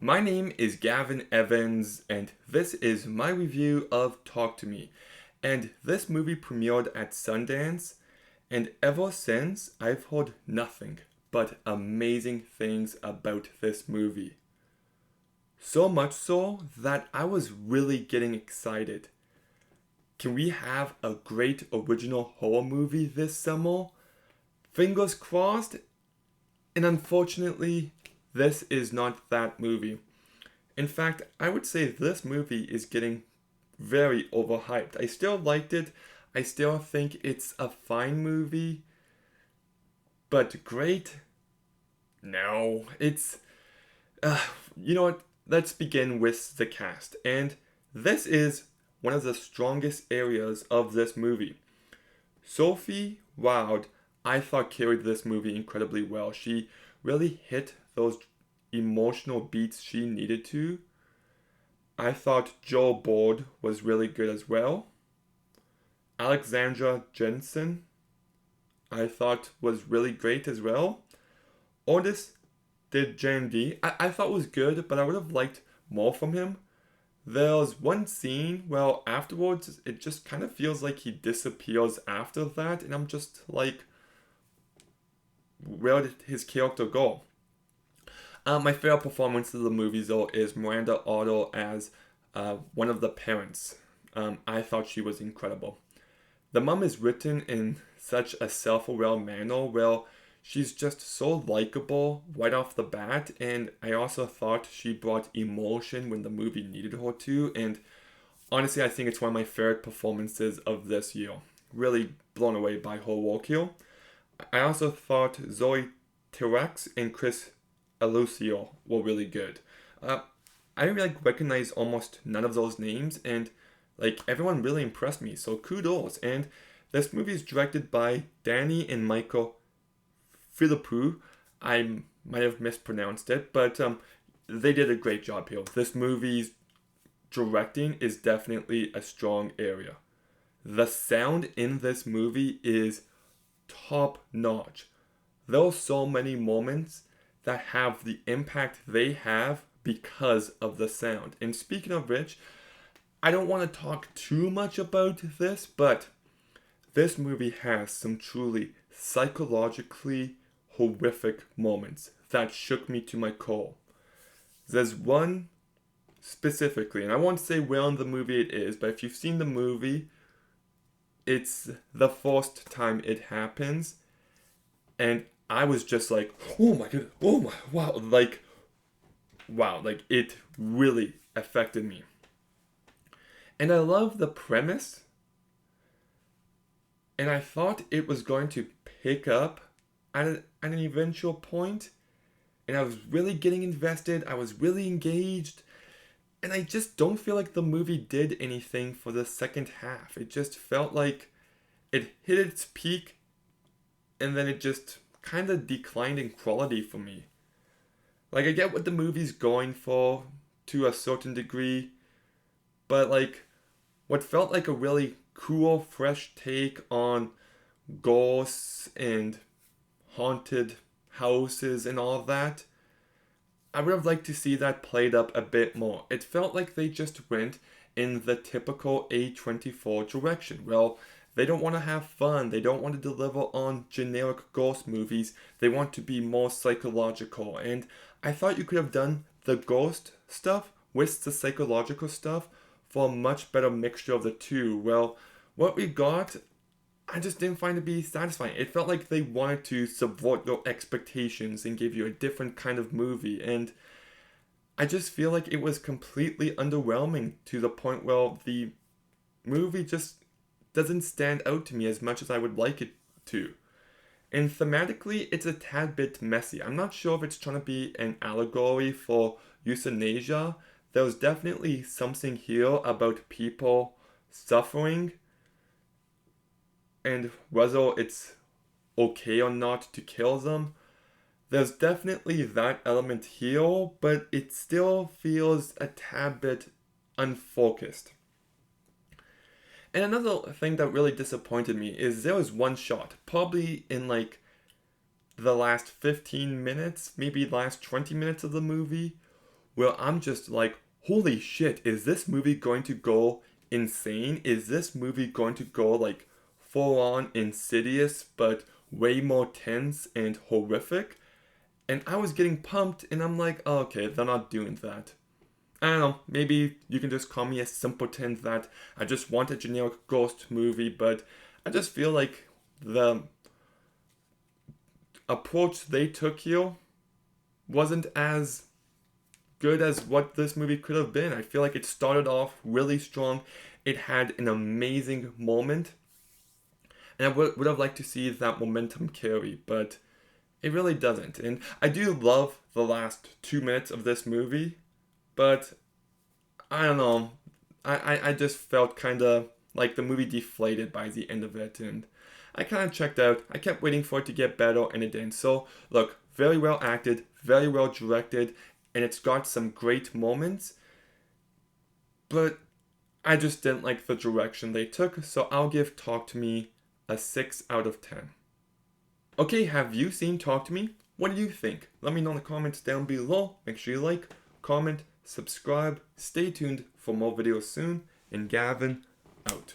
My name is Gavin Evans, and this is my review of Talk to Me. And this movie premiered at Sundance, and ever since I've heard nothing but amazing things about this movie. So much so that I was really getting excited. Can we have a great original horror movie this summer? Fingers crossed, and unfortunately, this is not that movie. In fact, I would say this movie is getting very overhyped. I still liked it. I still think it's a fine movie, but great? No, it's. Uh, you know what? Let's begin with the cast. And this is one of the strongest areas of this movie. Sophie Wilde, I thought, carried this movie incredibly well. She really hit those emotional beats she needed to. I thought Joel Board was really good as well. Alexandra Jensen, I thought was really great as well. Otis did JMD, I thought was good, but I would have liked more from him. There was one scene, well, afterwards, it just kind of feels like he disappears after that, and I'm just like, where did his character go? My favorite performance of the movie, though, is Miranda Otto as one of the parents. I thought she was incredible. The mom is written in such a self-aware manner where she's just so likable right off the bat, and I also thought she brought emotion when the movie needed her to, and honestly I think it's one of my favorite performances of this year. Really blown away by her work here. I also thought Zoe Terex and Chris Alucio were really good. Uh, I recognize almost none of those names, and everyone really impressed me. So kudos. And this movie is directed by Danny and Michael Philippou. I might have mispronounced it, but they did a great job here. This movie's directing is definitely a strong area. The sound in this movie is top notch. There are so many moments that have the impact they have because of the sound. And speaking of which, I don't want to talk too much about this, but this movie has some truly psychologically horrific moments that shook me to my core. There's one specifically, and I won't say where in the movie it is, but if you've seen the movie, it's the first time it happens, and I was just like, oh my god, oh my, wow, like it really affected me. And I love the premise, and I thought it was going to pick up at an eventual point, and I was really getting invested, I was really engaged, and I just don't feel like the movie did anything for the second half. It just felt like it hit its peak, and then it just kind of declined in quality for me. Like, I get what the movie's going for to a certain degree, but what felt like a really cool, fresh take on ghosts and haunted houses and all of that, I would have liked to see that played up a bit more. It felt like they just went in the typical A24 direction. Well, they don't want to have fun, they don't want to deliver on generic ghost movies, they want to be more psychological. And I thought you could have done the ghost stuff with the psychological stuff for a much better mixture of the two. Well, what we got, I just didn't find to be satisfying. It felt like they wanted to subvert your expectations and give you a different kind of movie, and I just feel like it was completely underwhelming to the point where the movie just doesn't stand out to me as much as I would like it to. And thematically, it's a tad bit messy. I'm not sure if it's trying to be an allegory for euthanasia. There's definitely something here about people suffering and whether it's okay or not to kill them. There's definitely that element here, but it still feels a tad bit unfocused. And another thing that really disappointed me is there was one shot, probably in the last 15 minutes, maybe the last 20 minutes of the movie, where I'm just like, holy shit, is this movie going to go insane? Is this movie going to go like full on Insidious, but way more tense and horrific? And I was getting pumped, and I'm like, oh, okay, they're not doing that. I don't know, maybe you can just call me a simpleton that I just want a generic ghost movie, but I just feel like the approach they took here wasn't as good as what this movie could have been. I feel like it started off really strong. It had an amazing moment, and I would have liked to see that momentum carry, but it really doesn't. And I do love the last 2 minutes of this movie, but I don't know. I just felt kind of like the movie deflated by the end of it, and I kind of checked out. I kept waiting for it to get better, and it didn't. So, look, very well acted, very well directed, and it's got some great moments, but I just didn't like the direction they took, so I'll give Talk to Me a 6 out of 10. Okay, have you seen Talk to Me? What do you think? Let me know in the comments down below. Make sure you like, comment, subscribe. Stay tuned for more videos soon. And Gavin, out.